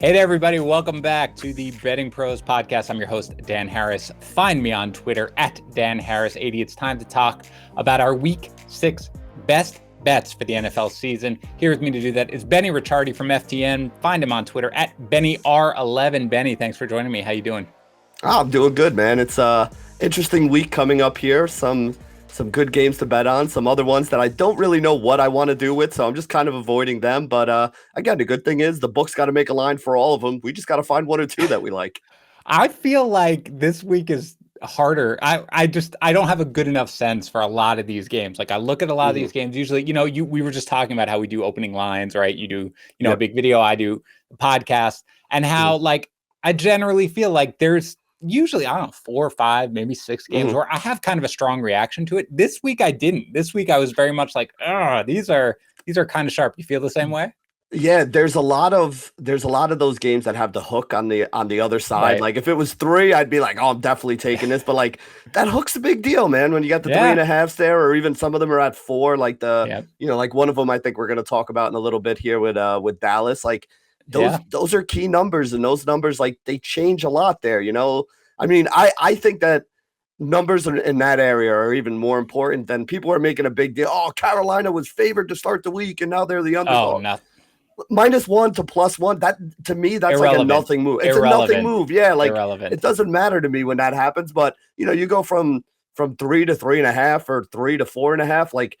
Hey there, everybody. Welcome back to the Betting Pros podcast. I'm your host, Dan Harris. Find me on Twitter at DanHarris80. It's time to talk about our Week 6 best bets for the NFL season. Here with me to do that is Benny Ricciardi from FTN. Find him on Twitter at BennyR11. Benny, thanks for joining me. How you doing? Oh, I'm doing good, man. It's a interesting week coming up here. Some good games to bet on, some other ones that I don't really know what I want to do with, so I'm just kind of avoiding them. But again, the good thing is the book's got to make a line for all of them. We just got to find one or two that we like. I feel like this week is harder. I don't have a good enough sense for a lot of these games. Like I look at a lot of these games, usually, we were just talking about how we do opening lines, right? You do, a big video, I do a podcast, and how like I generally feel like there's usually, I don't know, 4 or 5, maybe 6 games where I have kind of a strong reaction to it. This week I didn't. This week I was very much like, these are kind of sharp. You feel the same way? Yeah, there's a lot of those games that have the hook on the other side. Right. Like if it was 3, I'd be like, oh, I'm definitely taking this. But like that hook's a big deal, man. When you got the 3.5s there, or even some of them are at 4. Like like one of them I think we're gonna talk about in a little bit here with Dallas. Like those are key numbers, and those numbers like they change a lot there. I mean, I think that numbers in that area are even more important than people are making a big deal. Oh, Carolina was favored to start the week, and now they're the underdog. Oh, no. -1 to +1, that to me that's Irrelevant. like a nothing move. It's a nothing move. Yeah, like it doesn't matter to me when that happens. But you go from 3 to 3.5 or 3 to 4.5, like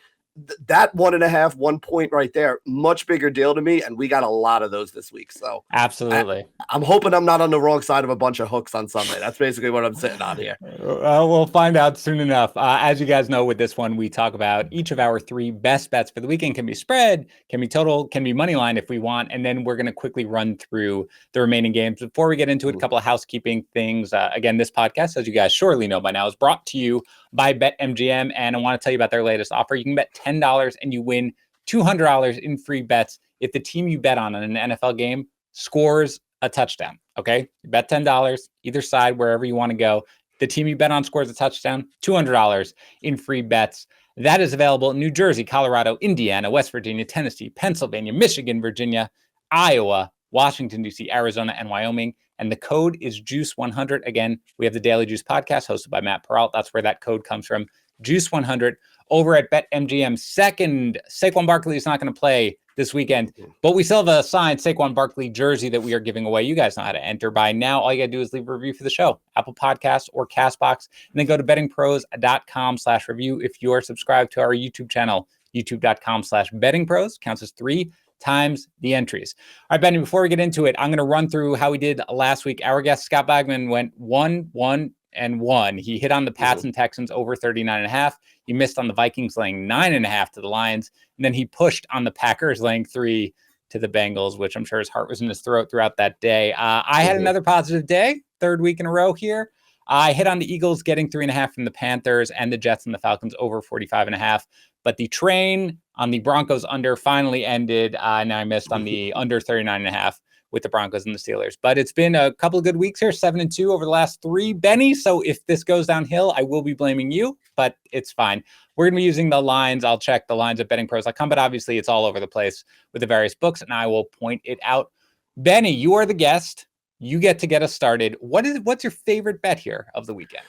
that 1.5, 1 point right there, much bigger deal to me. And we got a lot of those this week. So absolutely. I'm hoping I'm not on the wrong side of a bunch of hooks on Sunday. That's basically what I'm sitting on here. We'll find out soon enough. As you guys know, with this one, we talk about each of our 3 best bets for the weekend. Can be spread, can be total, can be money line if we want. And then we're going to quickly run through the remaining games. Before we get into it, a couple of housekeeping things. Again, this podcast, as you guys surely know by now, is brought to you by BetMGM. And I want to tell you about their latest offer. You can bet $10 and you win $200 in free bets if the team you bet on an NFL game scores a touchdown. Okay, you bet $10 either side, wherever you want to go. The team you bet on scores a touchdown, $200 in free bets. That is available in New Jersey, Colorado, Indiana, West Virginia, Tennessee, Pennsylvania, Michigan, Virginia, Iowa, Washington, D.C., Arizona, and Wyoming. And the code is Juice100. Again, we have the Daily Juice podcast hosted by Matt Peralt. That's where that code comes from. Juice100 over at BetMGM. Second, Saquon Barkley is not going to play this weekend, but we still have a signed Saquon Barkley jersey that we are giving away. You guys know how to enter by now. All you got to do is leave a review for the show, Apple Podcasts or Castbox, and then go to bettingpros.com/review. If you are subscribed to our YouTube channel, youtube.com/bettingpros, counts as 3 times the entries. All right, Benny, before we get into it, I'm going to run through how we did last week. Our guest, Scott Bagman, went 1-1-1. He hit on the Pats and Texans over 39.5. He missed on the Vikings laying 9.5 to the Lions. And then he pushed on the Packers laying 3 to the Bengals, which I'm sure his heart was in his throat throughout that day. I had another positive day, 3rd week in a row here. I hit on the Eagles getting 3.5 from the Panthers and the Jets and the Falcons over 45.5. But the train on the Broncos under finally ended. And I missed on the under 39.5 with the Broncos and the Steelers. But it's been a couple of good weeks here, 7-2 over the last 3, Benny. So if this goes downhill, I will be blaming you, but it's fine. We're going to be using the lines. I'll check the lines at bettingpros.com, but obviously it's all over the place with the various books, and I will point it out. Benny, you are the guest. You get to get us started. What's your favorite bet here of the weekend?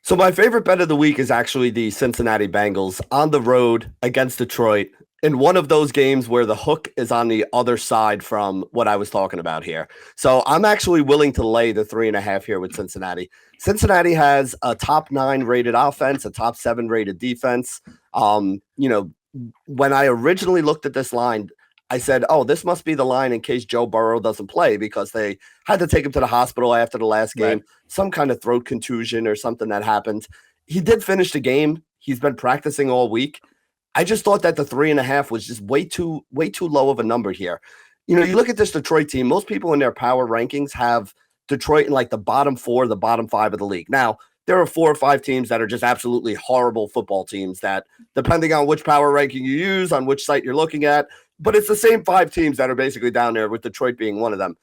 So my favorite bet of the week is actually the Cincinnati Bengals on the road against Detroit, in one of those games where the hook is on the other side from what I was talking about here. So I'm actually willing to lay the 3.5 here with Cincinnati. Cincinnati has a top 9 rated offense, a top 7 rated defense. When I originally looked at this line, I said, oh, this must be the line in case Joe Burrow doesn't play, because they had to take him to the hospital after the last game, some kind of throat contusion or something that happened. He did finish the game. He's been practicing all week. I just thought that the 3.5 was just way too low of a number here. You look at this Detroit team, most people in their power rankings have Detroit in like the bottom 4, the bottom 5 of the league. Now, there are 4 or 5 teams that are just absolutely horrible football teams that, depending on which power ranking you use, on which site you're looking at, but it's the same 5 teams that are basically down there, with Detroit being one of them.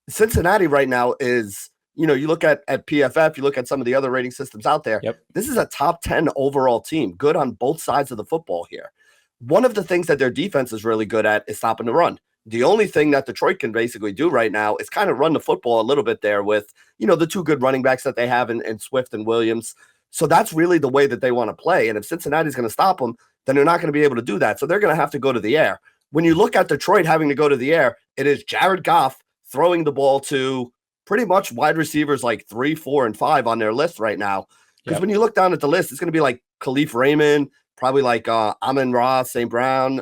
Cincinnati right now is, you look at PFF, you look at some of the other rating systems out there. Yep. This is a top 10 overall team, good on both sides of the football here. One of the things that their defense is really good at is stopping the run. The only thing that Detroit can basically do right now is kind of run the football a little bit there with, the two good running backs that they have in Swift and Williams. So that's really the way that they want to play. And if Cincinnati's going to stop them, then they're not going to be able to do that. So they're going to have to go to the air. When you look at Detroit having to go to the air, it is Jared Goff throwing the ball to pretty much wide receivers like 3, 4, and 5 on their list right now. Because when you look down at the list, it's going to be like Khalif Raymond, probably like Amon-Ra, St. Brown.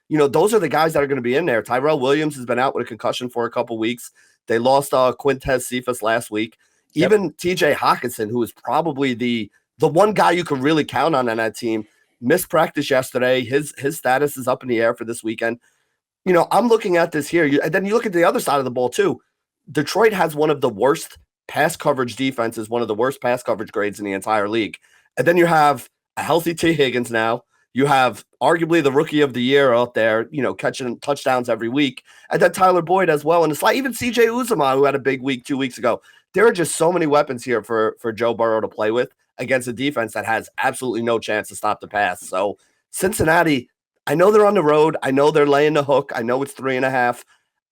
Those are the guys that are going to be in there. Tyrell Williams has been out with a concussion for a couple weeks. They lost Quintez Cephas last week. Even TJ Hawkinson, who is probably the one guy you can really count on that team, missed practice yesterday. His status is up in the air for this weekend. I'm looking at this here. And then you look at the other side of the ball too. Detroit has one of the worst pass coverage defenses, one of the worst pass coverage grades in the entire league. And then you have a healthy T. Higgins now. You have arguably the rookie of the year out there, catching touchdowns every week. And then Tyler Boyd as well. And it's like even CJ Uzomah, who had a big week 2 weeks ago. There are just so many weapons here for Joe Burrow to play with against a defense that has absolutely no chance to stop the pass. So Cincinnati, I know they're on the road. I know they're laying the hook. I know it's 3.5.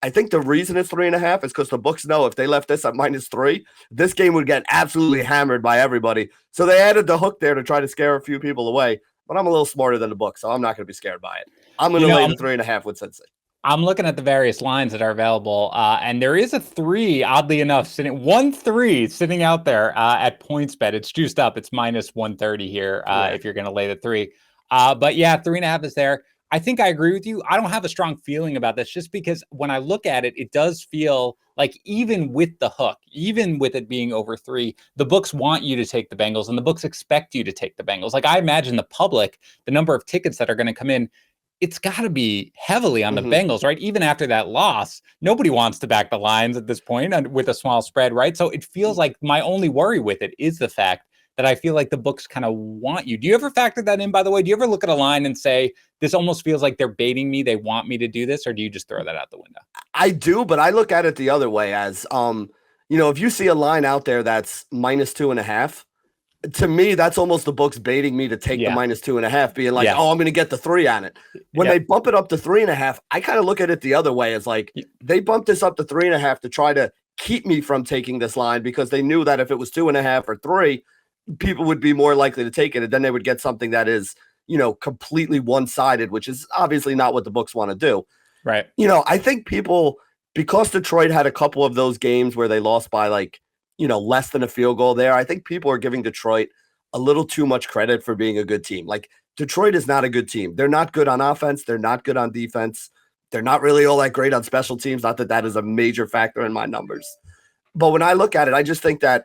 I think the reason it's 3.5 is because the books know if they left this at -3, this game would get absolutely hammered by everybody. So they added the hook there to try to scare a few people away. But I'm a little smarter than the book, so I'm not going to be scared by it. I'm going to lay the 3.5 with Cincy. I'm looking at the various lines that are available, and there is a 3, oddly enough, 1-3 sitting out there at PointsBet. It's juiced up. It's -130 here if you're going to lay the 3. But yeah, 3.5 is there. I think I agree with you. I don't have a strong feeling about this just because when I look at it, it does feel like even with the hook, even with it being over 3, the books want you to take the Bengals and the books expect you to take the Bengals. Like I imagine the public, the number of tickets that are going to come in, it's got to be heavily on the Bengals, right? Even after that loss, nobody wants to back the Lions at this point with a small spread, right? So it feels like my only worry with it is the fact that I feel like the books kind of want you. Do you ever factor that in, by the way? Do you ever look at a line and say, this almost feels like they're baiting me, they want me to do this, or do you just throw that out the window? I do, but I look at it the other way as, if you see a line out there that's -2.5, to me, that's almost the books baiting me to take the -2.5, being like, I'm going to get the 3 on it. When they bump it up to 3.5, I kind of look at it the other way as like, they bumped this up to 3.5 to try to keep me from taking this line because they knew that if it was 2.5 or 3, people would be more likely to take it, and then they would get something that is, completely one-sided, which is obviously not what the books want to do. Right. I think people, because Detroit had a couple of those games where they lost by less than a field goal there, I think people are giving Detroit a little too much credit for being a good team. Like Detroit is not a good team. They're not good on offense. They're not good on defense. They're not really all that great on special teams. Not that that is a major factor in my numbers. But when I look at it, I just think that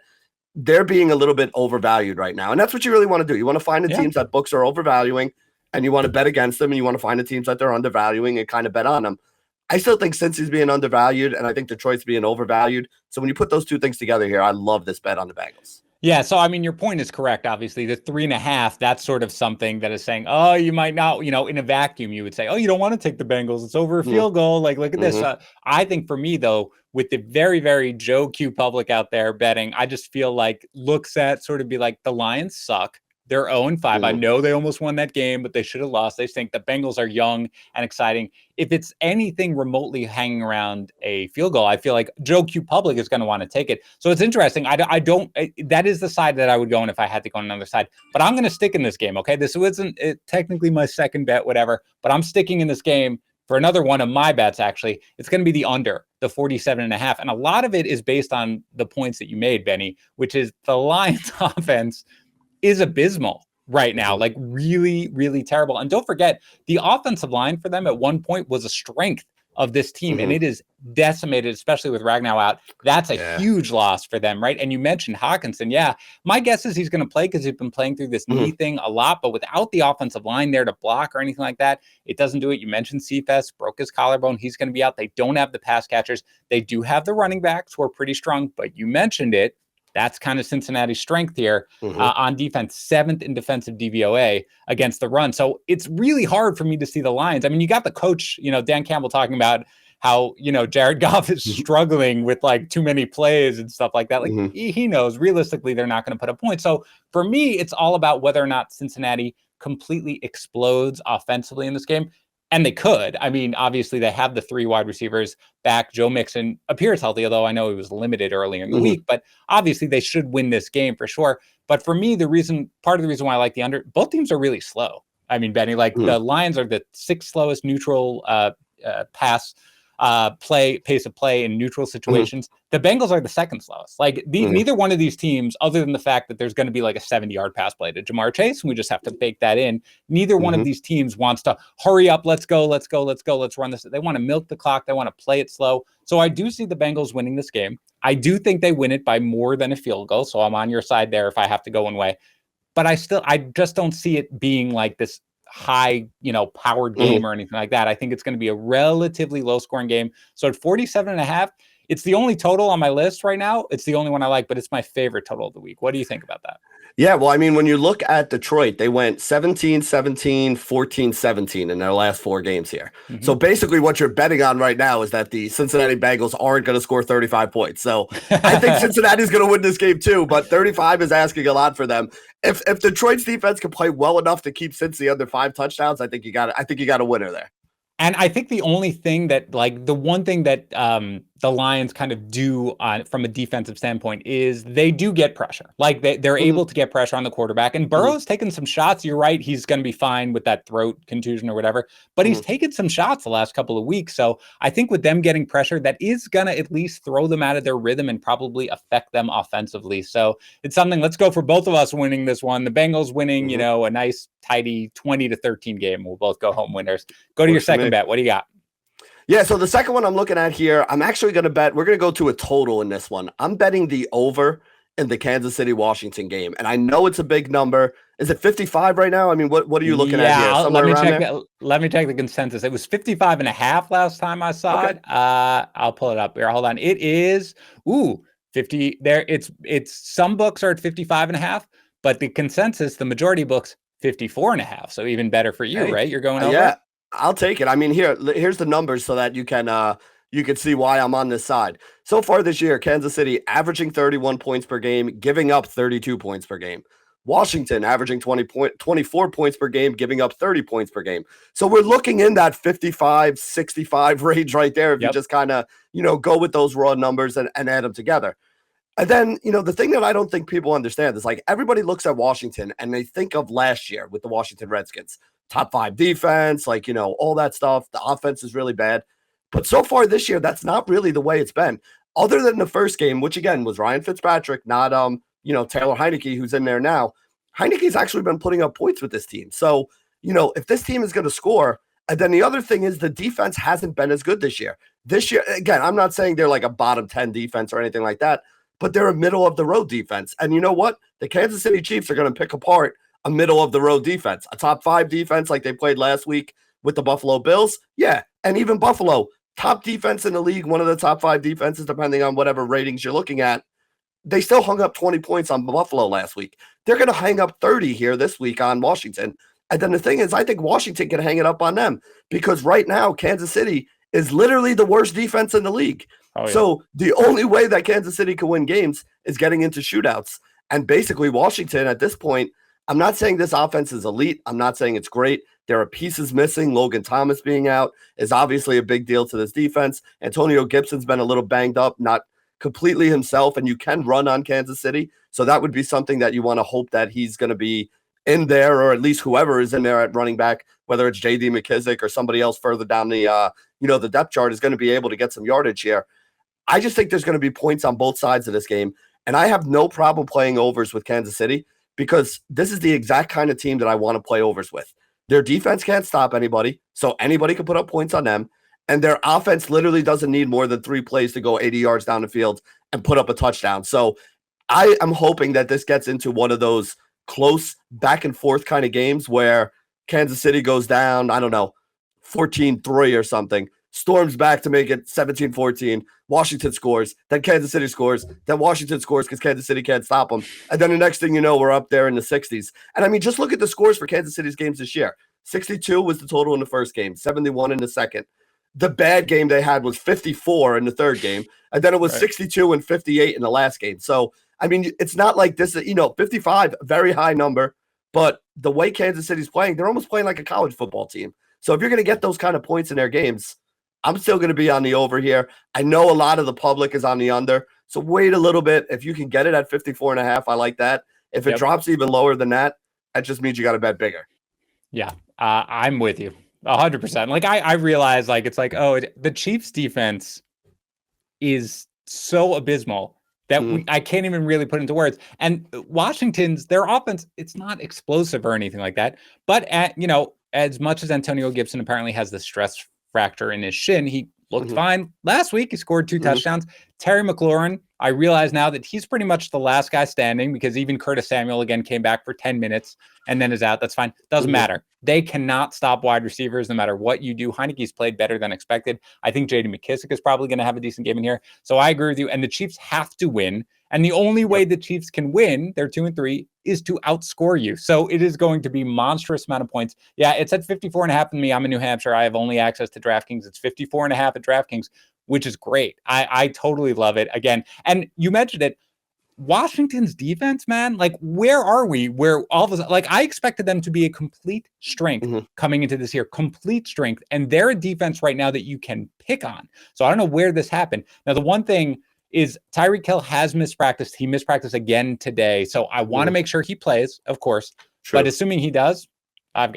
they're being a little bit overvalued right now. And that's what you really want to do. You want to find the teams that books are overvaluing and you want to bet against them, and you want to find the teams that they're undervaluing and kind of bet on them. I still think Cincy's being undervalued, and I think Detroit's being overvalued. So when you put those two things together here, I love this bet on the Bengals. Yeah, so I mean, your point is correct. Obviously, the 3.5, that's sort of something that is saying, oh, you might not, in a vacuum, you would say, oh, you don't want to take the Bengals. It's over a field goal. Like, look at this. I think for me, though, with the very, very Joe Q public out there betting, I just feel like looks at sort of be like, the Lions suck. They're 0-5. I know they almost won that game, but they should have lost. They think the Bengals are young and exciting. If it's anything remotely hanging around a field goal, I feel like Joe Q Public is going to want to take it. So it's interesting. That is the side that I would go on if I had to go on another side. But I'm going to stick in this game, okay? This wasn't technically my second bet, whatever, but I'm sticking in this game for another one of my bets, actually. It's going to be the under, the 47.5. And a lot of it is based on the points that you made, Benny, which is the Lions offense is abysmal right now, like really, really terrible. And don't forget, the offensive line for them at one point was a strength of this team, and it is decimated, especially with Ragnow out. That's a huge loss for them, right? And you mentioned Hawkinson. Yeah, my guess is he's going to play because he's been playing through this knee thing a lot, but without the offensive line there to block or anything like that, it doesn't do it. You mentioned Cephas broke his collarbone. He's going to be out. They don't have the pass catchers. They do have the running backs who are pretty strong, but you mentioned it. That's kind of Cincinnati's strength here on defense, 7th in defensive DVOA against the run. So it's really hard for me to see the Lions. I mean, you got the coach, Dan Campbell talking about how, Jared Goff is struggling with like too many plays and stuff like that. Like he knows realistically they're not going to put a point. So for me, it's all about whether or not Cincinnati completely explodes offensively in this game. And they could. I mean, obviously, they have the 3 wide receivers back. Joe Mixon appears healthy, although I know he was limited earlier in the week. But obviously, they should win this game for sure. But for me, part of the reason why I like the under, both teams are really slow. I mean, Benny, like the Lions are the 6th slowest neutral pace of play in neutral situations. The Bengals are the 2nd slowest. Like neither one of these teams, other than the fact that there's going to be like a 70-yard pass play to Jamar Chase, and we just have to bake that in. Neither one of these teams wants to hurry up. Let's go. Let's run this. They want to milk the clock. They want to play it slow. So I do see the Bengals winning this game. I do think they win it by more than a field goal. So I'm on your side there if I have to go one way. But I just don't see it being like this high, powered game or anything like that. I think it's going to be a relatively low scoring game. So at 47.5, it's the only total on my list right now. It's the only one I like, but it's my favorite total of the week. What do you think about that? Yeah, well, I mean, when you look at Detroit, they went 17-17, 14-17 in their last 4 games here. So basically what you're betting on right now is that the Cincinnati Bengals aren't going to score 35 points. So I think Cincinnati's going to win this game too, but 35 is asking a lot for them. If Detroit's defense can play well enough to keep Cincy under 5 touchdowns, I think you got a winner there. And I think the only thing that, like, the one thing that the Lions kind of do from a defensive standpoint is they do get pressure. Like, they're able to get pressure on the quarterback. And Burrow's taken some shots. You're right. He's going to be fine with that throat contusion or whatever. But he's taken some shots the last couple of weeks. So I think with them getting pressure, that is going to at least throw them out of their rhythm and probably affect them offensively. So it's something, let's go for both of us winning this one. The Bengals winning, a nice, tidy 20-13 game. We'll both go home winners. Go to your second bet. What do you got? Yeah, so the second one I'm looking at here, I'm actually going to bet, we're going to go to a total in this one. I'm betting the over in the Kansas City-Washington game. And I know it's a big number. Is it 55 right now? I mean, what are you looking at here? Let me check the consensus. It was 55.5 last time I saw it. I'll pull it up here. Hold on. It is 50 there. It's some books are at 55.5, but the consensus, the majority books, 54.5. So even better for you, right? You're going over. Yeah. I'll take it. I mean, here's the numbers so that you can see why I'm on this side. So far this year, Kansas City averaging 31 points per game, giving up 32 points per game. Washington averaging 24 points per game, giving up 30 points per game. So we're looking in that 55, 65 range right there if you just kind of, go with those raw numbers and add them together. And then, the thing that I don't think people understand is, like, everybody looks at Washington and they think of last year with the Washington Redskins. Top 5 defense, all that stuff. The offense is really bad. But so far this year, that's not really the way it's been. Other than the first game, which again was Ryan Fitzpatrick, not Taylor Heineke, who's in there now. Heineke's actually been putting up points with this team. So, if this team is going to score, and then the other thing is the defense hasn't been as good this year. This year, again, I'm not saying they're like a bottom 10 defense or anything like that, but they're a middle of the road defense. And you know what? The Kansas City Chiefs are going to pick apart a middle of the road defense, a top 5 defense like they played last week with the Buffalo Bills. Yeah. And even Buffalo, top defense in the league, one of the top 5 defenses, depending on whatever ratings you're looking at. They still hung up 20 points on Buffalo last week. They're going to hang up 30 here this week on Washington. And then the thing is, I think Washington can hang it up on them because right now, Kansas City is literally the worst defense in the league. Oh, yeah. So the only way that Kansas City can win games is getting into shootouts. And basically, Washington at this point, I'm not saying this offense is elite. I'm not saying it's great. There are pieces missing. Logan Thomas being out is obviously a big deal to this defense. Antonio Gibson's been a little banged up, not completely himself, and you can run on Kansas City. So that would be something that you want to hope that he's going to be in there, or at least whoever is in there at running back, whether it's J.D. McKissick or somebody else further down the the depth chart, is going to be able to get some yardage here. I just think there's going to be points on both sides of this game, and I have no problem playing overs with Kansas City, because this is the exact kind of team that I want to play overs with. Their defense can't stop anybody, so anybody can put up points on them. And their offense literally doesn't need more than 3 plays to go 80 yards down the field and put up a touchdown. So I am hoping that this gets into one of those close back and forth kind of games where Kansas City goes down, 14-3 or something, storms back to make it 17-14. Washington scores, then Kansas City scores, then Washington scores because Kansas City can't stop them. And then the next thing you know, we're up there in the 60s. And I mean, just look at the scores for Kansas City's games this year. 62 was the total in the first game, 71 in the second. The bad game they had was 54 in the third game, and then it was 62 and 58 in the last game. So, I mean, it's not like this, 55, very high number, but the way Kansas City's playing, they're almost playing like a college football team. So if you're going to get those kind of points in their games, I'm still going to be on the over here. I know a lot of the public is on the under. So wait a little bit. If you can get it at 54.5, I like that. If it drops even lower than that, that just means you got to bet bigger. Yeah, I'm with you 100%. Like I realize like, it's like, oh, the Chiefs defense is so abysmal that I can't even really put into words. And Washington's, their offense, it's not explosive or anything like that. But as much as Antonio Gibson apparently has the stress fracture in his shin, he looked fine last week. He scored 2 touchdowns. Terry McLaurin, I realize now that he's pretty much the last guy standing, because even Curtis Samuel again came back for 10 minutes and then is out. That's fine. Doesn't matter. They cannot stop wide receivers no matter what you do. Heineke's played better than expected. I think J.D. McKissick is probably going to have a decent game in here. So I agree with you. And the Chiefs have to win. And the only way the Chiefs can win, they're 2-3, is to outscore you. So it is going to be monstrous amount of points. Yeah, it's at 54.5 in me. I'm in New Hampshire. I have only access to DraftKings. It's 54.5 at DraftKings, which is great. I totally love it. Again, and you mentioned it, Washington's defense, man, like where are we? Where all of a sudden, like I expected them to be a complete strength coming into this year, complete strength. And they're a defense right now that you can pick on. So I don't know where this happened. Now, the one thing is Tyreek Hill has mispracticed. He mispracticed again today. So I want to make sure he plays, of course. True. But assuming he does,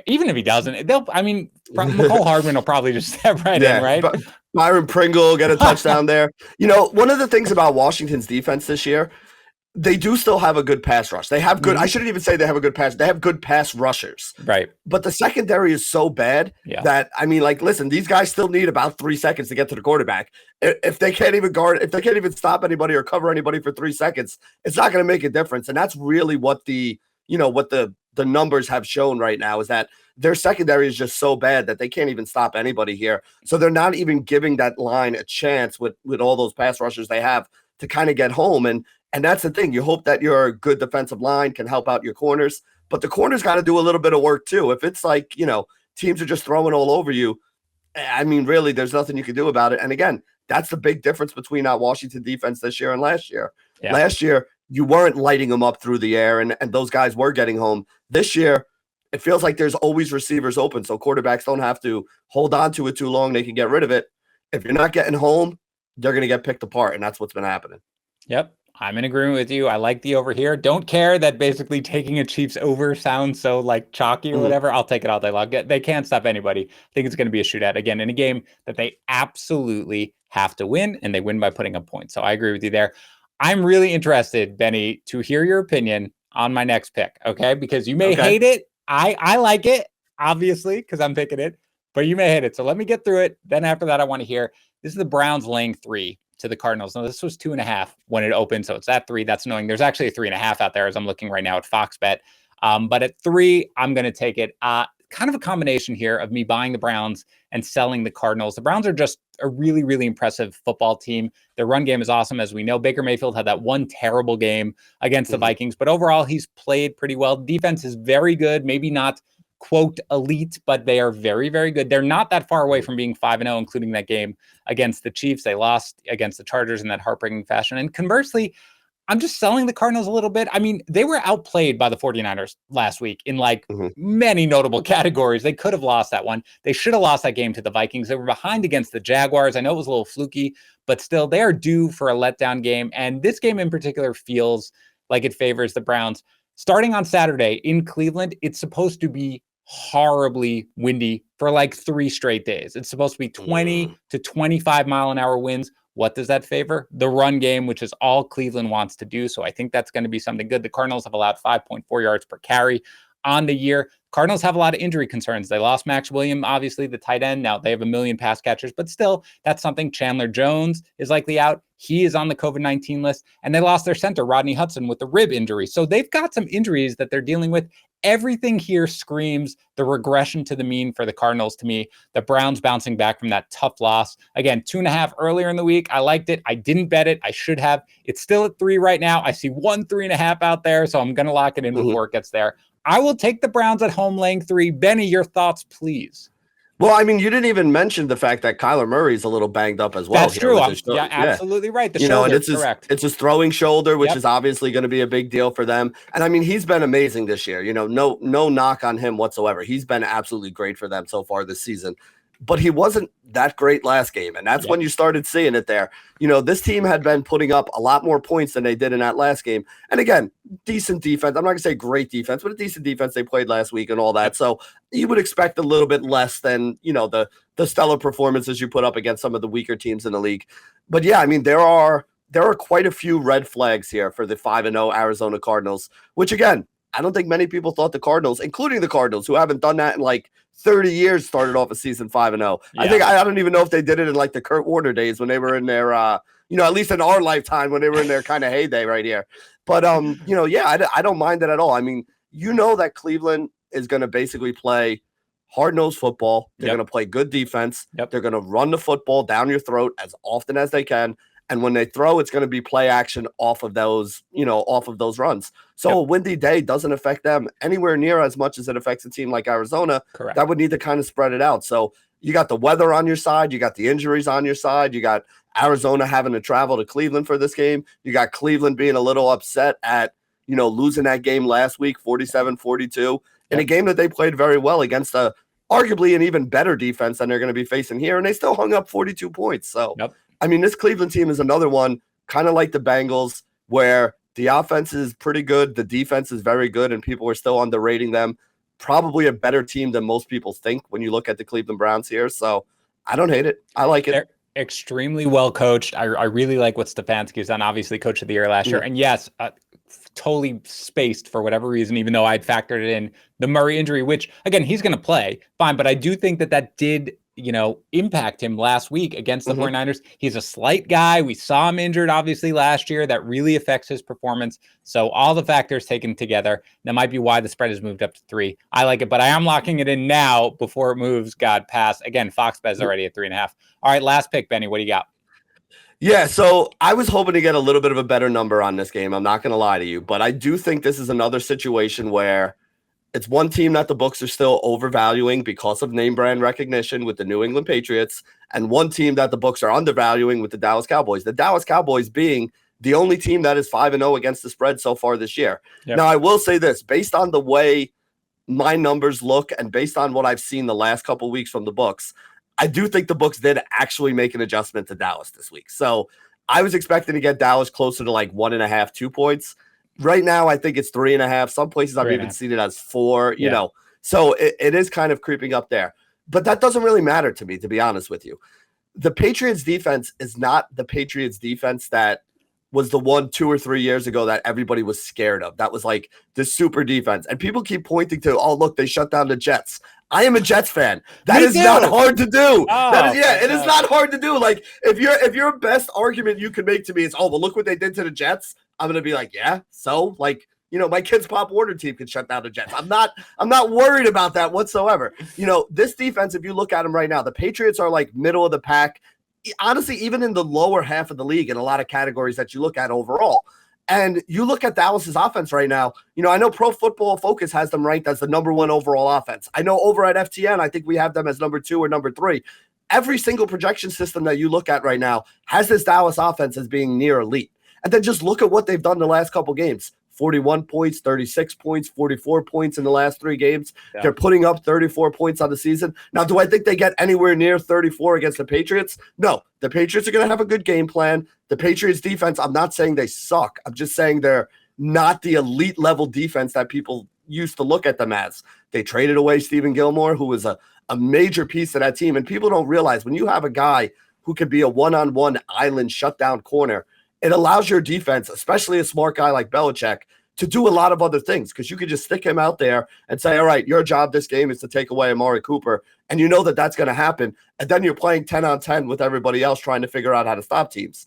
even if he doesn't, McCole Hardman will probably just step in, right? But Byron Pringle get a touchdown there. One of the things about Washington's defense this year, they do still have a good pass rush. They have good, I shouldn't even say they have a good pass. They have good pass rushers. Right. But the secondary is so bad that, listen, these guys still need about 3 seconds to get to the quarterback. If they can't even stop anybody or cover anybody for 3 seconds, it's not going to make a difference. And that's really what the numbers have shown right now, is that their secondary is just so bad that they can't even stop anybody here. So they're not even giving that line a chance with all those pass rushers they have to kind of get home. And that's the thing. You hope that your good defensive line can help out your corners, but the corners got to do a little bit of work too. If it's like, teams are just throwing all over you, really, there's nothing you can do about it. And again, that's the big difference between our Washington defense this year and last year. Yeah. Last year, you weren't lighting them up through the air, and those guys were getting home. This year, it feels like there's always receivers open, so quarterbacks don't have to hold on to it too long. They can get rid of it. If you're not getting home, they're going to get picked apart, and that's what's been happening. Yep. I'm in agreement with you. I like the over here. Don't care that basically taking a Chiefs over sounds so like chalky or whatever. I'll take it all day long. They can't stop anybody. I think it's going to be a shootout again in a game that they absolutely have to win, and they win by putting up points. So I agree with you there. I'm really interested, Benny, to hear your opinion on my next pick. Okay. Because you may hate it. I like it, obviously, because I'm picking it, but you may hate it. So let me get through it. Then after that, I want to hear, this is the Browns laying 3 to the Cardinals. Now, this was 2.5 when it opened, so it's at 3. That's annoying. There's actually a 3.5 out there as I'm looking right now at Fox Bet. But at 3, I'm going to take it. Kind of a combination here of me buying the Browns and selling the Cardinals. The Browns are just a really, really impressive football team. Their run game is awesome. As we know, Baker Mayfield had that one terrible game against the Vikings, but overall, he's played pretty well. Defense is very good. Maybe not quote elite, but they are very, very good. They're not that far away from being 5-0, including that game against the Chiefs. They lost against the Chargers in that heartbreaking fashion. And conversely, I'm just selling the Cardinals a little bit. I mean, they were outplayed by the 49ers last week in many notable categories. They could have lost that one. They should have lost that game to the Vikings. They were behind against the Jaguars. I know it was a little fluky, but still they are due for a letdown game. And this game in particular feels like it favors the Browns. Starting on Saturday in Cleveland, it's supposed to be horribly windy for 3 straight days. It's supposed to be 20 to 25 mile an hour winds. What does that favor? The run game, which is all Cleveland wants to do. So I think that's going to be something good. The Cardinals have allowed 5.4 yards per carry on the year. Cardinals have a lot of injury concerns. They lost Max Williams, obviously the tight end. Now they have 1 million pass catchers, but still that's something. Chandler Jones is likely out. He is on the COVID-19 list, and they lost their center, Rodney Hudson, with the rib injury. So they've got some injuries that they're dealing with. Everything here screams the regression to the mean for the Cardinals to me. The Browns bouncing back from that tough loss. Again, 2.5 earlier in the week. I liked it. I didn't bet it. I should have. It's still at 3 right now. I see 3.5 out there, so I'm going to lock it in before it gets there. I will take the Browns at home laying 3. Benny, your thoughts, please. Well, I mean, you didn't even mention the fact that Kyler Murray's a little banged up as well. That's Here true. with his Yeah, absolutely right. The you know, and shoulder, it's his correct. it's his throwing shoulder, which Yep. is obviously going to be a big deal for them. And I mean, he's been amazing this year. You know, no knock on him whatsoever. He's been absolutely great for them so far this season. But he wasn't that great last game, and that's when you started seeing it there. You know, this team had been putting up a lot more points than they did in that last game. And again, decent defense. I'm not going to say great defense, but a decent defense they played last week and all that. So you would expect a little bit less than, you know, the stellar performances you put up against some of the weaker teams in the league. But yeah, I mean, there are quite a few red flags here for the 5-0 Arizona Cardinals, which again, I don't think many people thought the Cardinals, including the Cardinals, who haven't done that in like 30 years, started off a season 5-0. Yeah. I don't even know if they did it in like the Kurt Warner days when they were in their, you know, at least in our lifetime when they were in their kind of heyday right here. But, you know, yeah, I don't mind it at all. I mean, you know that Cleveland is going to basically play hard-nosed football. They're going to play good defense. They're going to run the football down your throat as often as they can. And when they throw, it's going to be play action off of those, you know, off of those runs. So a windy day doesn't affect them anywhere near as much as it affects a team like Arizona. Correct. That would need to kind of spread it out. So you got the weather on your side. You got the injuries on your side. You got Arizona having to travel to Cleveland for this game. You got Cleveland being a little upset at, you know, losing that game last week, 47-42, in a game that they played very well against arguably an even better defense than they're going to be facing here. And they still hung up 42 points. So, I mean, this Cleveland team is another one, kind of like the Bengals, where the offense is pretty good, the defense is very good, and people are still underrating them. Probably a better team than most people think when you look at the Cleveland Browns here. So I don't hate it. I like it. They're extremely well coached. I really like what Stefanski's done, obviously coach of the year last year. And yes, totally spaced for whatever reason, even though I'd factored it in the Murray injury, which again, he's going to play fine. But I do think that did, you know, impact him last week against the 49ers. He's a slight guy. We saw him injured, obviously, last year. That really affects his performance. So all the factors taken together, that might be why the spread has moved up to 3. I like it, but I am locking it in now before it moves, past. Again, Fox Bet is already at 3.5. All right, last pick, Benny. What do you got? Yeah, so I was hoping to get a little bit of a better number on this game. I'm not going to lie to you, but I do think this is another situation where it's one team that the books are still overvaluing because of name brand recognition with the New England Patriots, and one team that the books are undervaluing with the Dallas Cowboys. The Dallas Cowboys being the only team that is 5-0 against the spread so far this year. Now, I will say this, based on the way my numbers look and based on what I've seen the last couple of weeks from the books, I do think the books did actually make an adjustment to Dallas this week. So I was expecting to get Dallas closer to like 1.5, 2 points. Right now, I think it's 3.5. Some places I've even seen it as 4, you know. So it is kind of creeping up there. But that doesn't really matter to me, to be honest with you. The Patriots defense is not the Patriots defense that was the one 2 or 3 years ago that everybody was scared of. That was like the super defense. And people keep pointing to, oh, look, they shut down the Jets. I am a Jets fan. That is not hard to do. It is not hard to do. Like if your best argument you can make to me is, oh, well, look what they did to the Jets. I'm gonna be like, yeah. So like, you know, my kid's Pop Warner team can shut down the Jets. I'm not worried about that whatsoever. You know, this defense, if you look at them right now, the Patriots are like middle of the pack. Honestly, even in the lower half of the league in a lot of categories that you look at overall. And you look at Dallas's offense right now, you know, I know Pro Football Focus has them ranked as the number 1 overall offense. I know over at FTN, I think we have them as number 2 or number 3. Every single projection system that you look at right now has this Dallas offense as being near elite. And then just look at what they've done the last couple games. 41 points, 36 points, 44 points in the last 3 games. Yeah. They're putting up 34 points on the season. Now, do I think they get anywhere near 34 against the Patriots? No. The Patriots are going to have a good game plan. The Patriots defense, I'm not saying they suck. I'm just saying they're not the elite level defense that people used to look at them as. They traded away Stephen Gilmore, who was a major piece of that team. And people don't realize when you have a guy who can be a one-on-one island shutdown corner, it allows your defense, especially a smart guy like Belichick, to do a lot of other things because you could just stick him out there and say, all right, your job this game is to take away Amari Cooper. And you know that that's going to happen. And then you're playing 10-on-10 with everybody else trying to figure out how to stop teams.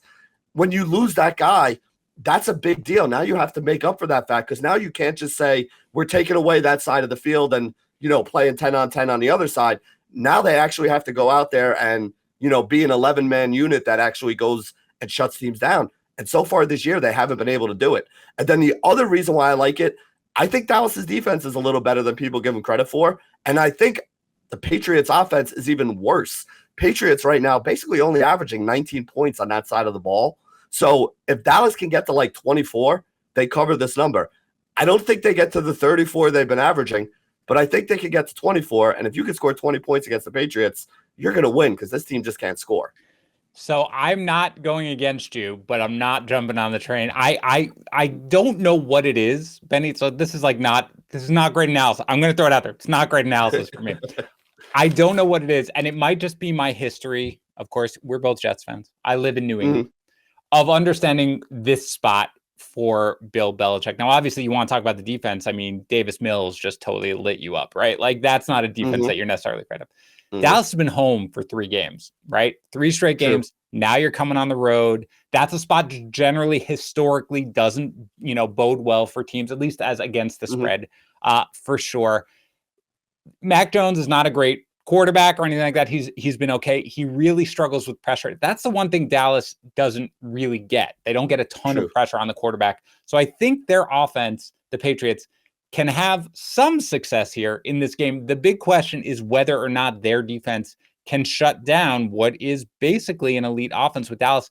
When you lose that guy, that's a big deal. Now you have to make up for that fact because now you can't just say we're taking away that side of the field and, you know, playing 10-on-10 on the other side. Now they actually have to go out there and, you know, be an 11-man unit that actually goes and shuts teams down. And so far this year, they haven't been able to do it. And then the other reason why I like it, I think Dallas's defense is a little better than people give them credit for. And I think the Patriots offense is even worse. Patriots right now basically only averaging 19 points on that side of the ball. So if Dallas can get to like 24, they cover this number. I don't think they get to the 34 they've been averaging, but I think they could get to 24. And if you can score 20 points against the Patriots, you're going to win because this team just can't score. So I'm not going against you, but I'm not jumping on the train. I don't know what it is, Benny. So this is not great analysis. I'm going to throw it out there. It's not great analysis for me. I don't know what it is, and it might just be my history. Of course, we're both Jets fans. I live in New England. Of understanding this spot for Bill Belichick. Now, obviously, you want to talk about the defense. I mean, Davis Mills just totally lit you up, right? Like, that's not a defense that you're necessarily afraid of. Dallas has been home for 3 games, right? 3 straight games. True. Now you're coming on the road. That's a spot generally historically doesn't, bode well for teams, at least as against the spread, for sure. Mac Jones is not a great quarterback or anything like that. He's been okay. He really struggles with pressure. That's the one thing Dallas doesn't really get. They don't get a ton of pressure on the quarterback. So I think their offense, the Patriots, can have some success here in this game. The big question is whether or not their defense can shut down what is basically an elite offense with Dallas.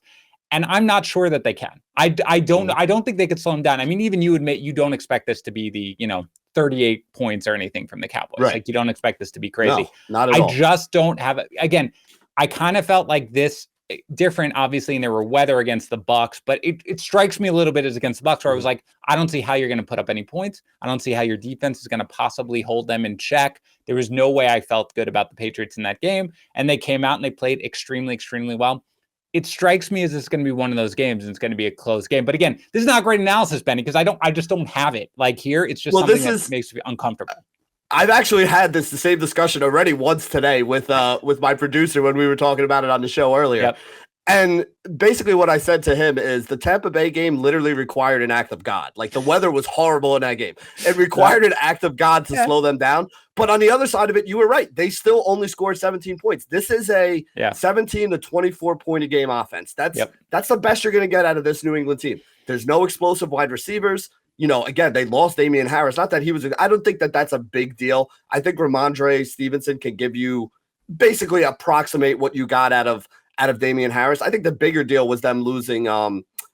And I'm not sure that they can. I don't think they could slow them down. I mean, even you admit you don't expect this to be the, 38 points or anything from the Cowboys. Right. Like, you don't expect this to be crazy. No, not at all. I just don't have it. Again, I kind of felt like this different, obviously, and there were weather against the Bucs, but it strikes me a little bit as against the Bucs, where I was like, I don't see how you're going to put up any points. I don't see how your defense is going to possibly hold them in check. There was no way I felt good about the Patriots in that game, and they came out and they played extremely, extremely well. It strikes me as it's going to be one of those games and it's going to be a close game. But again, this is not great analysis, Benny, because I just don't have it. Like, here, it's just something that makes me uncomfortable. I've actually had the same discussion already once today with my producer when we were talking about it on the show earlier. Yep. And basically what I said to him is the Tampa Bay game literally required an act of God. Like, the weather was horrible in that game. It required an act of God to slow them down. But on the other side of it, you were right. They still only scored 17 points. This is a 17 to 24 point a game offense. That's the best you're going to get out of this New England team. There's no explosive wide receivers. Again, they lost Damian Harris. Not that I don't think that that's a big deal. I think Ramondre Stevenson can give you basically approximate what you got out of Damian Harris. I think the bigger deal was them losing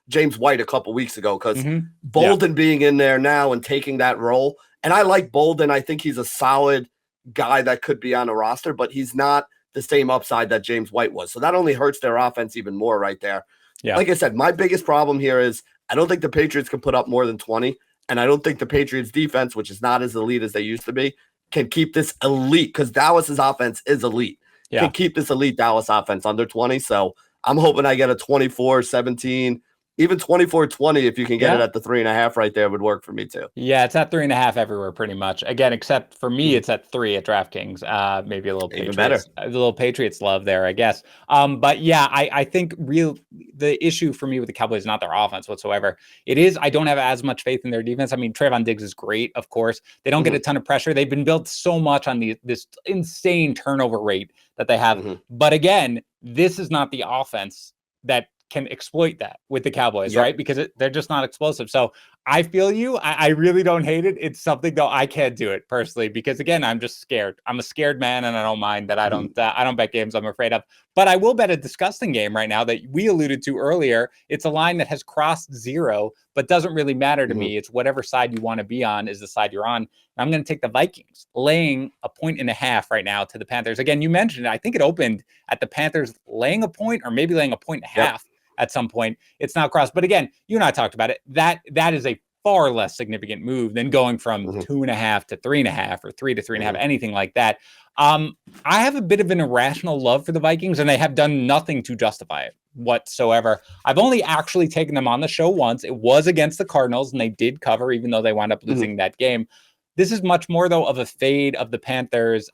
James White a couple weeks ago, because Bolden being in there now and taking that role. And I like Bolden. I think he's a solid guy that could be on a roster, but he's not the same upside that James White was. So that only hurts their offense even more right there. Yeah. Like I said, my biggest problem here is I don't think the Patriots can put up more than 20. And I don't think the Patriots defense, which is not as elite as they used to be, can keep this elite, because Dallas's offense is elite. Can keep this elite Dallas offense under 20. So I'm hoping I get a 24-17, even 24-20 if you can get it at the 3.5 right there would work for me too. Yeah, it's at 3.5 everywhere pretty much. Again, except for me, it's at 3 at DraftKings. Maybe a little Patriots, better. A little Patriots love there, I guess. But yeah, I think the issue for me with the Cowboys is not their offense whatsoever. It is I don't have as much faith in their defense. I mean, Trayvon Diggs is great, of course. They don't get a ton of pressure. They've been built so much on this insane turnover rate that they have. But again, this is not the offense that can exploit that with the Cowboys, right? Because they're just not explosive. So I feel you. I really don't hate it. It's something though I can't do it personally because again, I'm just scared. I'm a scared man, and I don't mind that I don't bet games I'm afraid of. But I will bet a disgusting game right now that we alluded to earlier. It's a line that has crossed 0, but doesn't really matter to me. It's whatever side you want to be on is the side you're on. And I'm going to take the Vikings laying 1.5 right now to the Panthers. Again, you mentioned it. I think it opened at the Panthers laying a point or maybe laying 1.5 at some point. It's now crossed. But again, you and I talked about it. That is a far less significant move than going from 2.5 to 3.5 or 3 to 3.5, anything like that. I have a bit of an irrational love for the Vikings, and they have done nothing to justify it whatsoever. I've only actually taken them on the show once. It was against the Cardinals, and they did cover, even though they wound up losing that game. This is much more, though, of a fade of the Panthers.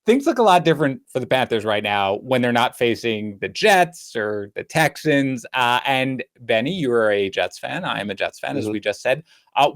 Things look a lot different for the Panthers right now when they're not facing the Jets or the Texans. And Benny, you are a Jets fan. I am a Jets fan, as we just said.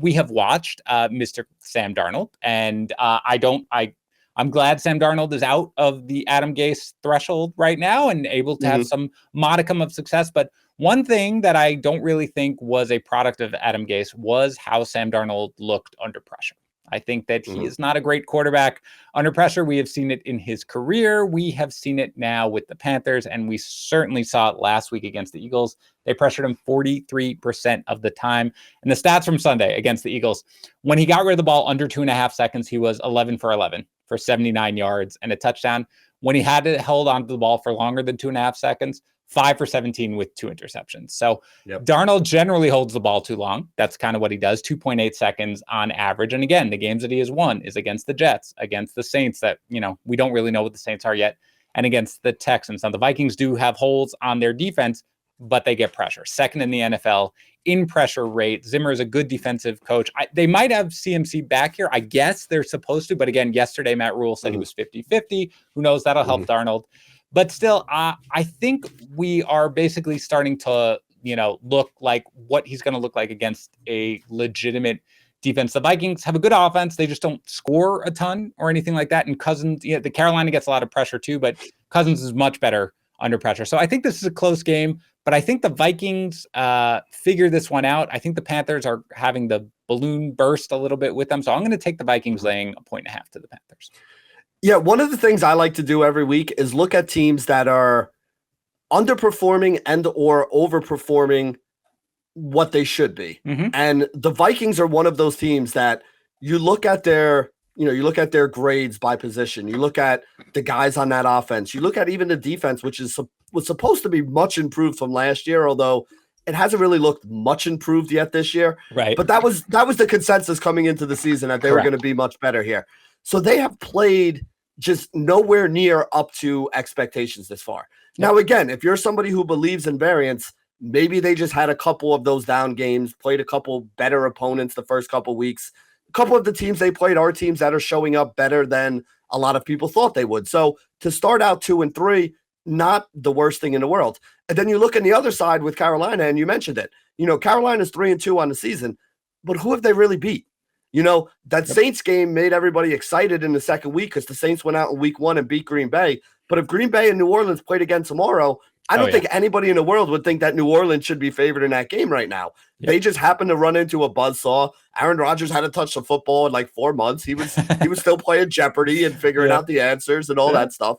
We have watched Mr. Sam Darnold, and I'm glad Sam Darnold is out of the Adam Gase threshold right now and able to have some modicum of success. But one thing that I don't really think was a product of Adam Gase was how Sam Darnold looked under pressure. I think that he is not a great quarterback under pressure. We have seen it in his career. We have seen it now with the Panthers, and we certainly saw it last week against the Eagles. They pressured him 43% of the time. And the stats from Sunday against the Eagles, when he got rid of the ball under 2.5 seconds, he was 11 for 11 for 79 yards and a touchdown. When he had to hold onto the ball for longer than 2.5 seconds, 5 for 17 with 2 interceptions. So Darnold generally holds the ball too long. That's kind of what he does, 2.8 seconds on average. And again, the games that he has won is against the Jets, against the Saints that, we don't really know what the Saints are yet, and against the Texans. Now, the Vikings do have holes on their defense, but they get pressure. Second in the NFL in pressure rate. Zimmer is a good defensive coach. They might have CMC back here. I guess they're supposed to. But again, yesterday, Matt Rule said he was 50-50. Who knows? That'll help Darnold. But still, I think we are basically starting to, look like what he's going to look like against a legitimate defense. The Vikings have a good offense. They just don't score a ton or anything like that. And Cousins, the Carolina gets a lot of pressure too, but Cousins is much better under pressure. So I think this is a close game, but I think the Vikings figure this one out. I think the Panthers are having the balloon burst a little bit with them. So I'm going to take the Vikings laying 1.5 to the Panthers. Yeah, one of the things I like to do every week is look at teams that are underperforming and or overperforming what they should be. And the Vikings are one of those teams that you look at their grades by position. You look at the guys on that offense. You look at even the defense, which was supposed to be much improved from last year, although it hasn't really looked much improved yet this year. Right. But that was the consensus coming into the season that they were going to be much better here. So they have played just nowhere near up to expectations this far. Now, again, if you're somebody who believes in variance, maybe they just had a couple of those down games, played a couple better opponents the first couple weeks. A couple of the teams they played are teams that are showing up better than a lot of people thought they would. So to start out 2-3, not the worst thing in the world. And then you look on the other side with Carolina, and you mentioned it. Carolina's 3-2 on the season, but who have they really beat? That Saints game made everybody excited in the second week because the Saints went out in week 1 and beat Green Bay. But if Green Bay and New Orleans played again tomorrow, I don't think anybody in the world would think that New Orleans should be favored in that game right now. They just happened to run into a buzzsaw. Aaron Rodgers hadn't touched the football in like 4 months. He was still playing Jeopardy and figuring out the answers and all that stuff.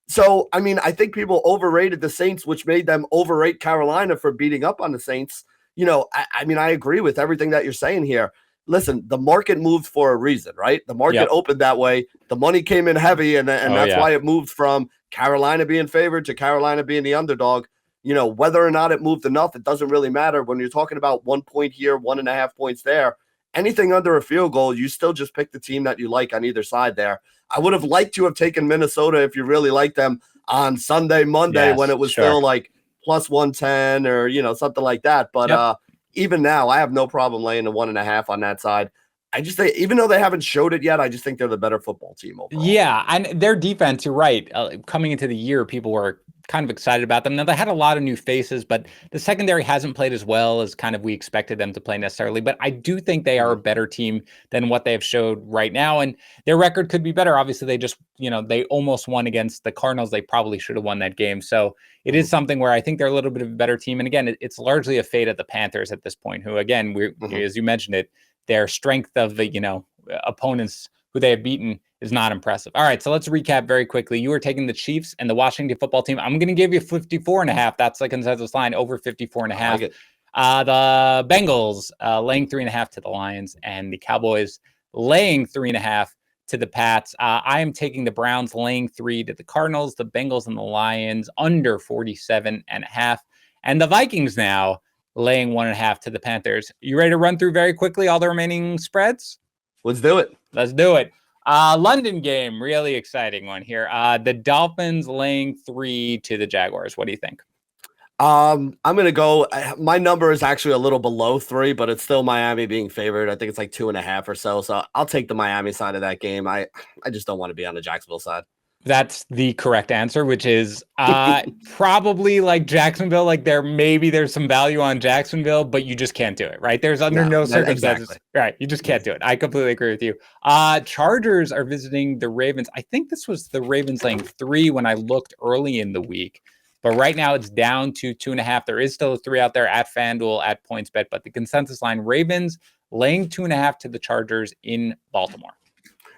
So, I think people overrated the Saints, which made them overrate Carolina for beating up on the Saints. I agree with everything that you're saying here. Listen, the market moved for a reason, right? The market opened that way. The money came in heavy, and that's why it moved from Carolina being favored to Carolina being the underdog. Whether or not it moved enough, it doesn't really matter. When you're talking about 1 point here, 1.5 points there, anything under a field goal, you still just pick the team that you like on either side there. I would have liked to have taken Minnesota if you really like them on Sunday, Monday, when it was still like plus 110 or, something like that. But even now, I have no problem laying the 1.5 on that side. I just think, even though they haven't showed it yet, I just think they're the better football team overall. Yeah, and their defense, you're right. Coming into the year, people were kind of excited about them. Now, they had a lot of new faces, but the secondary hasn't played as well as kind of we expected them to play necessarily. But I do think they are a better team than what they have showed right now, and their record could be better. Obviously, they just, they almost won against the Cardinals. They probably should have won that game. So it is something where I think they're a little bit of a better team. And again, it's largely a fate of the Panthers at this point, who, again, as you mentioned it, their strength of the, opponents who they have beaten is not impressive. All right, so let's recap very quickly. You were taking the Chiefs and the Washington football team. I'm going to give you 54.5. That's the consensus line, over 54.5. The Bengals laying 3.5 to the Lions, and the Cowboys laying 3.5 to the Pats. I am taking the Browns laying 3 to the Cardinals, the Bengals and the Lions under 47.5, and the Vikings now laying 1.5 to the Panthers. You ready to run through very quickly all the remaining spreads? Let's do it. London game, really exciting one here. The Dolphins laying 3 to the Jaguars. What do you think? I'm going to go. My number is actually a little below 3, but it's still Miami being favored. I think it's like 2.5 or so. So I'll take the Miami side of that game. I just don't want to be on the Jacksonville side. That's the correct answer, which is probably like Jacksonville. Like there's some value on Jacksonville, but you just can't do it, right? There's under no circumstances. Exactly. Right. You just can't do it. I completely agree with you. Chargers are visiting the Ravens. I think this was the Ravens laying 3 when I looked early in the week, but right now it's down to 2.5. There is still a 3 out there at FanDuel, at PointsBet, but the consensus line, Ravens laying 2.5 to the Chargers in Baltimore.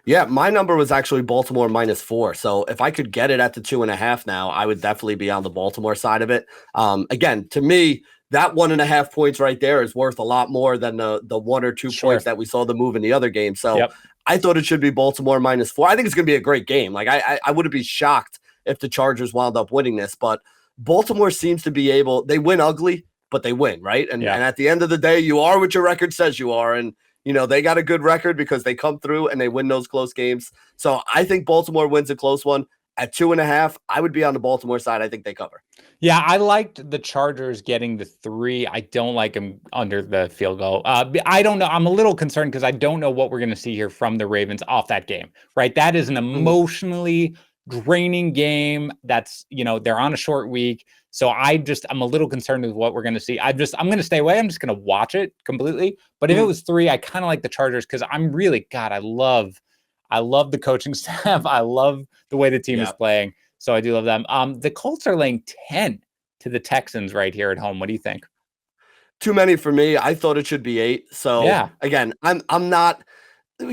Yeah, my number was actually Baltimore -4. So if I could get it at the 2.5 now, I would definitely be on the Baltimore side of it. Again, to me, that 1.5 points right there is worth a lot more than the 1 or 2 points that we saw the move in the other game. So I thought it should be Baltimore -4. I think it's going to be a great game. Like I wouldn't be shocked if the Chargers wound up winning this, but Baltimore seems to be able. They win ugly, but they win, right? And at the end of the day, you are what your record says you are, and they got a good record because they come through and they win those close games. So I think Baltimore wins a close one. At 2.5, I would be on the Baltimore side. I think they cover. Yeah, I liked the Chargers getting the 3. I don't like them under the field goal. I don't know. I'm a little concerned because I don't know what we're going to see here from the Ravens off that game, right? That is an emotionally draining game. That's, they're on a short week. So I'm a little concerned with what we're going to see. I'm going to stay away. I'm just going to watch it completely. But if it was 3, I kind of like the Chargers because I'm really, God, I love the coaching staff. I love the way the team is playing. So I do love them. The Colts are laying 10 to the Texans right here at home. What do you think? Too many for me. I thought it should be 8. So again, I'm not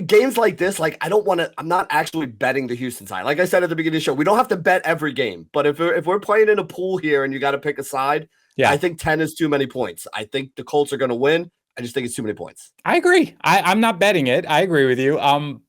games like this. Like I'm not actually betting the Houston side. Like I said at the beginning of the show, we don't have to bet every game. But if we're playing in a pool here and you got to pick a side, I think 10 is too many points. I think the Colts are going to win. I just think it's too many points. I agree. I'm not betting it. I agree with you.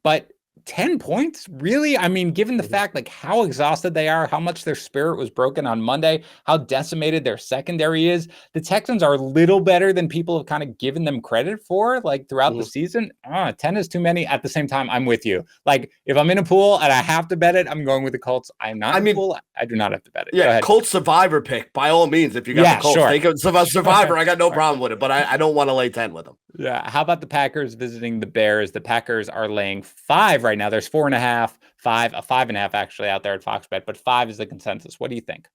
But 10 points? Really? I mean, given the fact like how exhausted they are, how much their spirit was broken on Monday, how decimated their secondary is, the Texans are a little better than people have kind of given them credit for like throughout the season. 10 is too many. At the same time, I'm with you. Like if I'm in a pool and I have to bet it, I'm going with the Colts. I'm not in a pool. I do not have to bet it. Yeah, Colts survivor pick by all means. If you got the Colts, take a survivor. I got no problem with it, but I don't want to lay 10 with them. Yeah. How about the Packers visiting the Bears? The Packers are laying 5 right now. There's 4.5, 5, a 5.5 actually out there at Fox Bet, but 5 is the consensus. What do you think?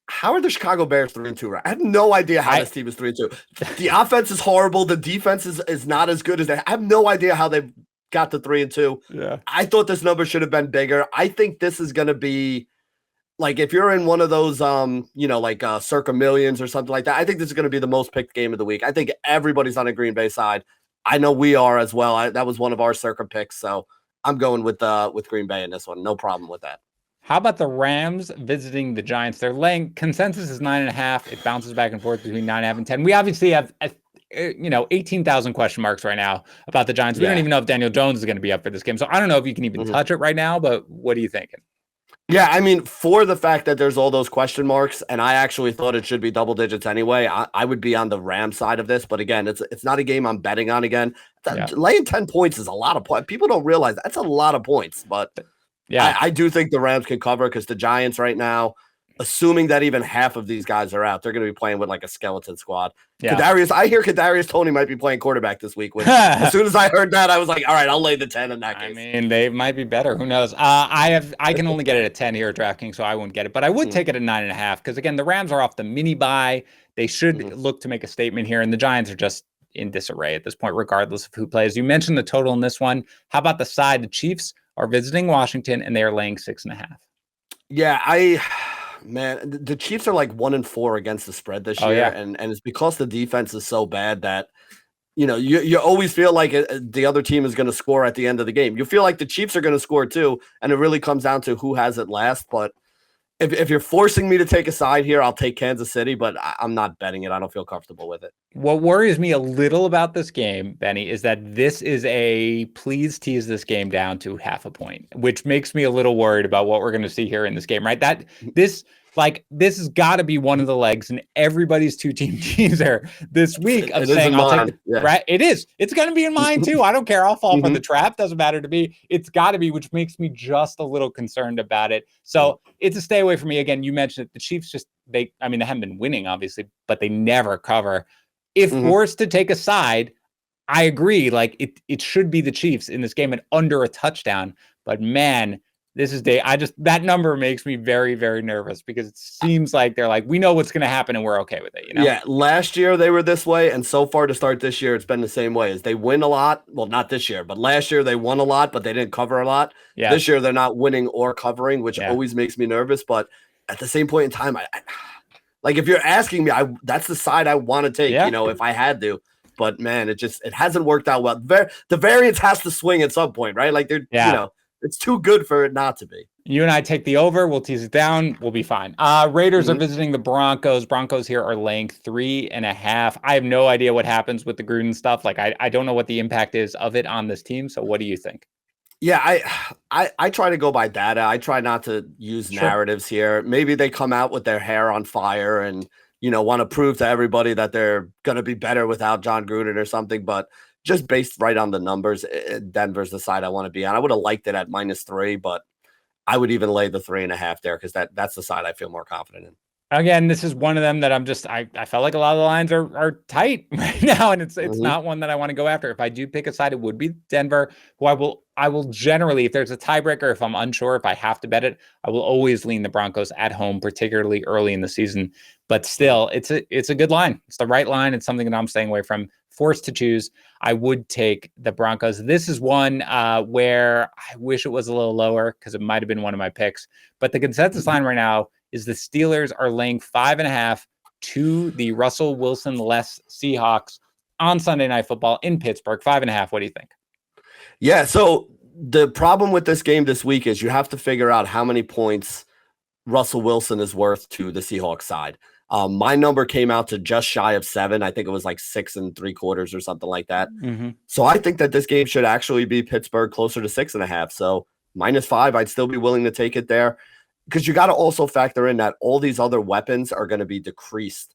How are the Chicago Bears 3-2? Right? I have no idea how this team is 3-2. The offense is horrible. The defense is not as good as they. I have no idea how they got to 3-2. Yeah. I thought this number should have been bigger. I think this is going to be like if you're in one of those, like Circa Millions or something like that. I think this is going to be the most picked game of the week. I think everybody's on the Green Bay side. I know we are as well. That was one of our Circa picks, so I'm going with Green Bay in this one. No problem with that. How about the Rams visiting the Giants? They're laying consensus is 9.5. It bounces back and forth between 9.5 and 10. We obviously have 18,000 question marks right now about the Giants. We don't even know if Daniel Jones is going to be up for this game. So I don't know if you can even touch it right now, but what are you thinking? Yeah, I mean, for the fact that there's all those question marks, and I actually thought it should be double digits anyway, I would be on the Rams side of this. But again, it's not a game I'm betting on again. Laying 10 points is a lot of points. People don't realize that's a lot of points. But I do think the Rams can cover because the Giants right now, assuming that even half of these guys are out, they're going to be playing with like a skeleton squad. Yeah. I hear Kadarius Toney might be playing quarterback this week. As soon as I heard that, I was like, all right, I'll lay the 10 in that case. I mean, they might be better. Who knows? I can only get it at 10 here at DraftKings, so I won't get it. But I would take it at 9.5 because, again, the Rams are off the mini bye. They should look to make a statement here, and the Giants are just in disarray at this point, regardless of who plays. You mentioned the total in this one. How about the side? The Chiefs are visiting Washington, and they are laying 6.5. Yeah, man, the Chiefs are like 1-4 against the spread this year, and it's because the defense is so bad that you always feel like the other team is going to score at the end of the game. You feel like the Chiefs are going to score too, and it really comes down to who has it last. But if you're forcing me to take a side here, I'll take Kansas City, but I'm not betting it. I don't feel comfortable with it. What worries me a little about this game, Benny, is that this is a please tease this game down to 0.5 point, which makes me a little worried about what we're going to see here in this game, right? This has got to be one of the legs in everybody's 2-team teaser this week of saying, I'll take the, right? It is. It's going to be in mine too. I don't care. I'll fall for the trap. Doesn't matter to me. It's got to be, which makes me just a little concerned about it. So it's a stay away from me. Again, you mentioned it. The Chiefs they haven't been winning, obviously, but they never cover. If forced to take a side, I agree. Like it should be the Chiefs in this game at under a touchdown. But man, that number makes me very, very nervous because it seems like they're like, we know what's going to happen and we're okay with it. Yeah. Last year they were this way. And so far to start this year, it's been the same way as they win a lot. Well, not this year, but last year they won a lot, but they didn't cover a lot. Yeah. This year they're not winning or covering, which always makes me nervous. But at the same point in time, like if you're asking me, that's the side I want to take, if I had to. but man, it hasn't worked out well. The variance has to swing at some point, right? Like it's too good for it not to be. You and I take the over. We'll tease it down. We'll be fine. Raiders are visiting the Broncos. Broncos here are laying 3.5. I have no idea what happens with the Gruden stuff. Like, I don't know what the impact is of it on this team. So what do you think? Yeah, I try to go by data. I try not to use narratives here. Maybe they come out with their hair on fire and, want to prove to everybody that they're going to be better without John Gruden or something. But just based right on the numbers, Denver's the side I want to be on. I would have liked it at -3, but I would even lay the 3.5 there because that's the side I feel more confident in. Again, this is one of them that I felt like a lot of the lines are tight right now, and it's not one that I want to go after. If I do pick a side, it would be Denver, who I will generally, if there's a tiebreaker, if I'm unsure, if I have to bet it, I will always lean the Broncos at home, particularly early in the season. But still, it's a good line. It's the right line. It's something that I'm staying away from. Forced to choose, I would take the Broncos. This is one where I wish it was a little lower because it might have been one of my picks. But the consensus line right now is the Steelers are laying 5.5 to the Russell Wilson-less Seahawks on Sunday Night Football in Pittsburgh. 5.5. What do you think? Yeah, so the problem with this game this week is you have to figure out how many points Russell Wilson is worth to the Seahawks side. My number came out to just shy of 7. I think it was like 6 3/4 or something like that. So I think that this game should actually be Pittsburgh closer to 6.5. So -5, I'd still be willing to take it there. Because you got to also factor in that all these other weapons are going to be decreased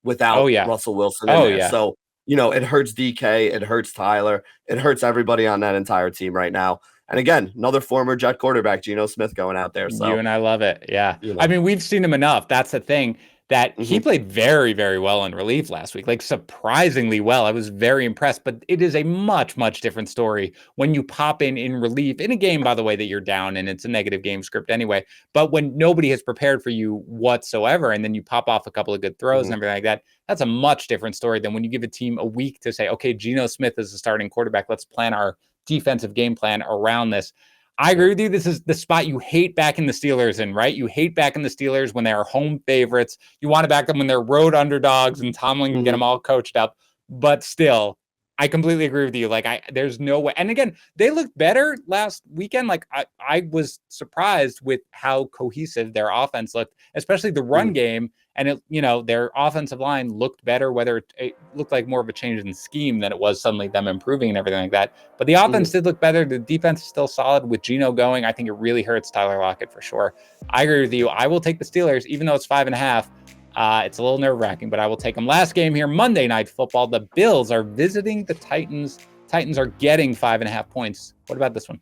without Russell Wilson in there. So, it hurts DK, it hurts Tyler, it hurts everybody on that entire team right now. And again, another former Jet quarterback, Geno Smith, going out there. So you and I love it. Yeah. I mean, we've seen him enough. That's the thing. That he played very, very well in relief last week, like surprisingly well. I was very impressed, but it is a much, much different story when you pop in relief in a game, by the way, that you're down and it's a negative game script anyway. But when nobody has prepared for you whatsoever, and then you pop off a couple of good throws and everything like that, that's a much different story than when you give a team a week to say, okay, Geno Smith is the starting quarterback. Let's plan our defensive game plan around this. I agree with you. This is the spot you hate backing the Steelers in, right? You hate backing the Steelers when they are home favorites. You want to back them when they're road underdogs and Tomlin can get them all coached up. But still, I completely agree with you. Like, there's no way. And again, they looked better last weekend. Like, I was surprised with how cohesive their offense looked, especially the run game. And their offensive line looked better, whether it looked like more of a change in scheme than it was suddenly them improving and everything like that. But the offense did look better. The defense is still solid with Geno going. I think it really hurts Tyler Lockett for sure. I agree with you. I will take the Steelers, even though it's 5.5. It's a little nerve-wracking, but I will take them. Last game here, Monday Night Football. The Bills are visiting the Titans. Titans are getting 5.5 points. What about this one?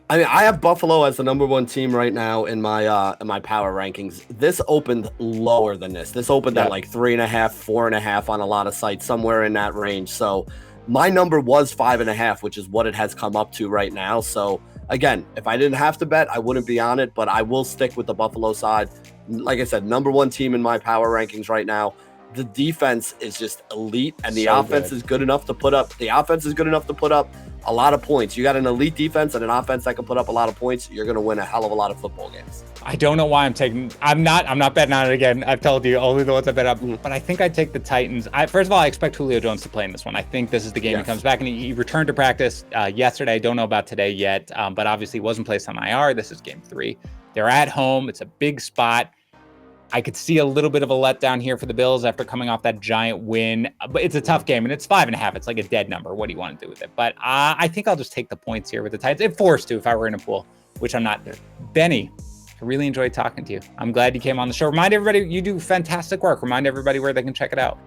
I mean, I have Buffalo as the #1 team right now in my power rankings. This opened lower than this. This opened at like 3.5, 4.5 on a lot of sites, somewhere in that range. So my number was 5.5, which is what it has come up to right now. So again, if I didn't have to bet, I wouldn't be on it, but I will stick with the Buffalo side. Like I said, #1 team in my power rankings right now. The defense is just elite, and the offense is good enough to put up. The offense is good enough to put up a lot of points. You got an elite defense and an offense that can put up a lot of points. You're going to win a hell of a lot of football games. I don't know why I'm not betting on it again. I've told you only the ones I bet up, but I think I'd take the Titans. First of all, I expect Julio Jones to play in this one. I think this is the game he comes back, and he returned to practice yesterday. I don't know about today yet, but obviously wasn't placed on IR. This is game 3. They're at home. It's a big spot. I could see a little bit of a letdown here for the Bills after coming off that giant win, but it's a tough game, and it's 5.5. It's like a dead number. What do you want to do with it? But I think I'll just take the points here with the Titans. If forced to, if I were in a pool, which I'm not. Benny, I really enjoyed talking to you. I'm glad you came on the show. Remind everybody, you do fantastic work. Remind everybody where they can check it out.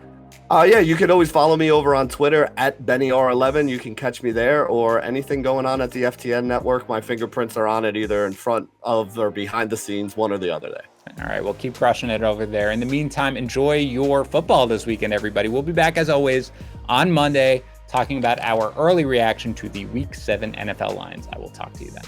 Yeah, you can always follow me over on Twitter at BennyR11. You can catch me there, or anything going on at the FTN network. My fingerprints are on it, either in front of or behind the scenes, one or the other day. All right, well, keep crushing it over there. In the meantime, enjoy your football this weekend, everybody. We'll be back, as always, on Monday, talking about our early reaction to the Week 7 NFL lines. I will talk to you then.